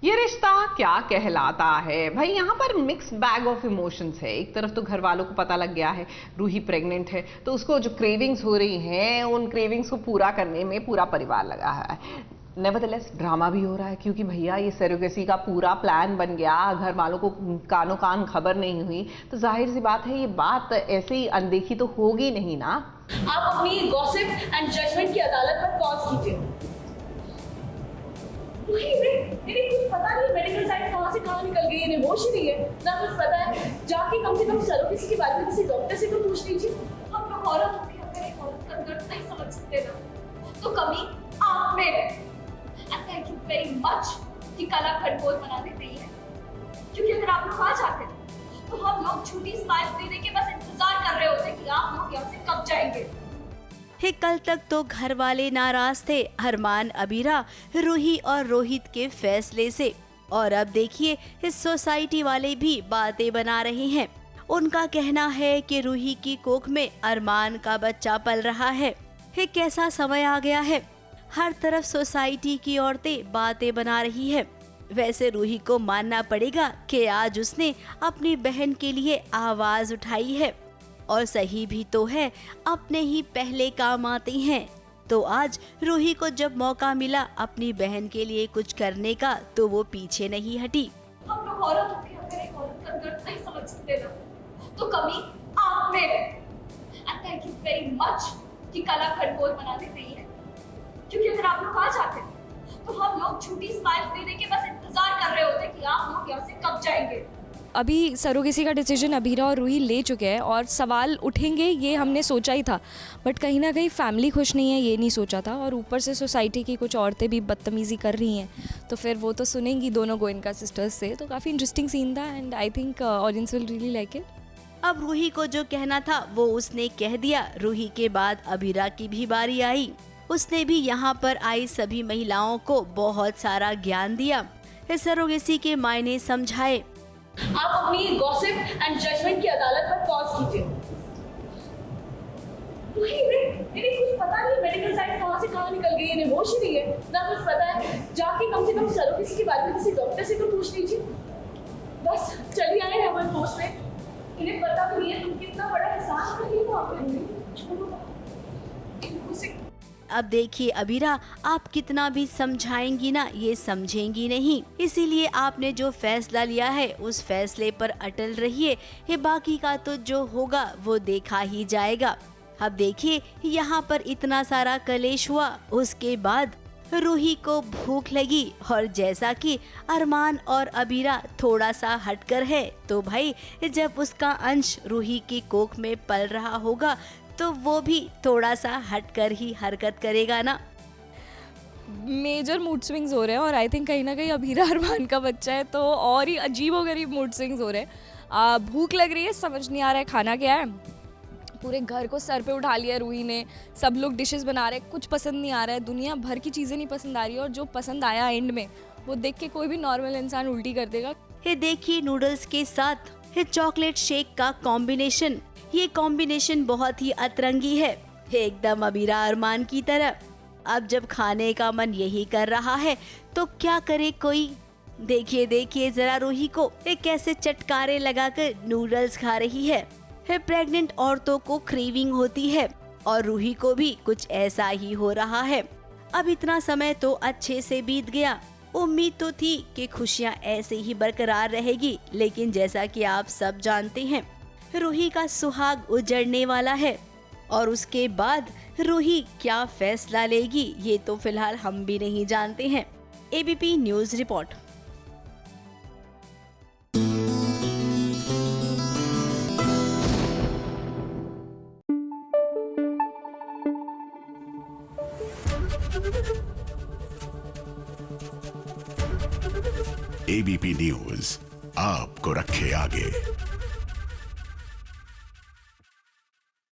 ये रिश्ता क्या कहलाता है भाई। यहाँ पर मिक्स बैग ऑफ इमोशंस है। एक तरफ तो घर वालों को पता लग गया है रूही प्रेग्नेंट है, तो उसको जो क्रेविंग्स हो रही हैं उन क्रेविंग्स को पूरा करने में पूरा परिवार लगा है। नेवरदलेस ड्रामा भी हो रहा है क्योंकि भैया ये सरोगेसी का पूरा प्लान बन गया, घर वालों को कानो कान खबर नहीं हुई, तो जाहिर सी बात है ये बात ऐसे ही अनदेखी तो होगी नहीं ना। आप अपनी गॉसिप एंड जजमेंट की अदालत पर पॉज कीजिए। मेरे कुछ पता नहीं मेडिकल साइंस कहाँ से कहाँ निकल गई है, होश ही नहीं है ना कुछ पता है। जाके कम से कम सरोगेसी के बारे में किसी डॉक्टर से तो पूछ लीजिए। हम लोग औरत होकर अगर एक औरत का दर्द नहीं समझ सकते ना तो कमी आप में है। And thank you very much कि कल आप खड़गोल बनाने गई है, क्योंकि अगर आप लोग आ जाते तो हम लोग झूठी स्माइल्स दे दे के बस इंतजार कर रहे होते कि आप लोग यहाँ से कब जाएंगे। कल तक तो घर वाले नाराज थे अरमान, अबीरा, रूही और रोहित के फैसले से, और अब देखिए इस सोसाइटी वाले भी बातें बना रहे हैं। उनका कहना है कि रूही की कोख में अरमान का बच्चा पल रहा है। कैसा समय आ गया है, हर तरफ सोसाइटी की औरतें बातें बना रही है। वैसे रूही को मानना पड़ेगा कि आज उसने अपनी बहन के लिए आवाज उठाई है, और सही भी तो है, अपने ही पहले काम आते हैं। तो आज रूही को जब मौका मिला अपनी बहन के लिए कुछ करने का तो वो पीछे नहीं हटी। हम लोग औरत होकर अगर एक औरत का दर्द नहीं समझ सकते ना तो कमी आप में है। And thank you very much कि कल आप खड़गोल बनाने गई है, क्योंकि अगर आप लोग आ जाते तो हम लोग झूठी स्माइल्स दे दे के बस इंतजार कर रहे होते कि आप लोग यहाँ से कब जाएंगे। अभी सरोगेसी का डिसीजन अबीरा और रूही ले चुके हैं और सवाल उठेंगे ये हमने सोचा ही था, बट कहीं ना कहीं फैमिली खुश नहीं है ये नहीं सोचा था, और ऊपर से सोसाइटी की कुछ औरतें भी बदतमीज़ी कर रही हैं, तो फिर वो तो सुनेंगी दोनों गोयनका सिस्टर्स से। तो काफ़ी इंटरेस्टिंग सीन था and I think audience will really like it. अब रूही को जो कहना था वो उसने कह दिया। रूही के बाद अबीरा की भी बारी आई। उसने भी यहाँ पर आई सभी महिलाओं को बहुत सारा ज्ञान दिया, इस सरोगेसी के मायने समझाए। आप अपनी गॉसिप एंड जजमेंट की अदालत पर पॉज कीजिए। मेरे कुछ पता नहीं मेडिकल साइंस कहाँ से कहाँ निकल गई है, होश ही नहीं है ना कुछ पता है। जाके कम से कम सरोगेसी के बारे में किसी डॉक्टर से तो पूछ लीजिए। बस चली आए हैं हमारे दोस्त में, इन्हें पता भी नहीं है तुम कितना बड़ा एहसान कर रही हो आप। अब देखिए अबीरा, आप कितना भी समझाएंगी ना ये समझेंगी नहीं, इसीलिए आपने जो फैसला लिया है उस फैसले पर अटल रहिए। ये बाकी का तो जो होगा वो देखा ही जाएगा। अब देखिए यहाँ पर इतना सारा कलेश हुआ, उसके बाद रूही को भूख लगी, और जैसा कि अरमान और अबीरा थोड़ा सा हटकर है, तो भाई जब उसका अंश रूही की कोख में पल रहा होगा तो वो भी थोड़ा सा हटकर ही हरकत करेगा ना। मेजर मूड स्विंग्स हो रहे हैं और आई थिंक कहीं ना कहीं अबीरा अरमान का बच्चा है तो और ही अजीबोगरीब मूड स्विंग्स हो रहे हैं। भूख लग रही है, समझ नहीं आ रहा है खाना क्या है, पूरे घर को सर पे उठा लिया रूही ने, सब लोग डिशेस बना रहे हैं, कुछ पसंद नहीं आ रहा है, दुनिया भर की चीज़ें नहीं पसंद आ रही है, और जो पसंद आया एंड में वो देख के कोई भी नॉर्मल इंसान उल्टी कर देगा। ये देखिए नूडल्स के साथ ये चॉकलेट शेक का कॉम्बिनेशन, ये कॉम्बिनेशन बहुत ही अतरंगी है, एकदम अबीरा अरमान की तरह। अब जब खाने का मन यही कर रहा है तो क्या करे कोई। देखिए देखिए जरा रूही को एक कैसे चटकारे लगाकर नूडल्स खा रही है। प्रेग्नेंट औरतों को क्रेविंग होती है और रूही को भी कुछ ऐसा ही हो रहा है। अब इतना समय तो अच्छे से बीत गया, उम्मीद तो थी कि खुशियां ऐसे ही बरकरार रहेगी, लेकिन जैसा कि आप सब जानते हैं रूही का सुहाग उजड़ने वाला है, और उसके बाद रूही क्या फैसला लेगी ये तो फिलहाल हम भी नहीं जानते हैं। ABP news report. ABP news आपको रखे आगे।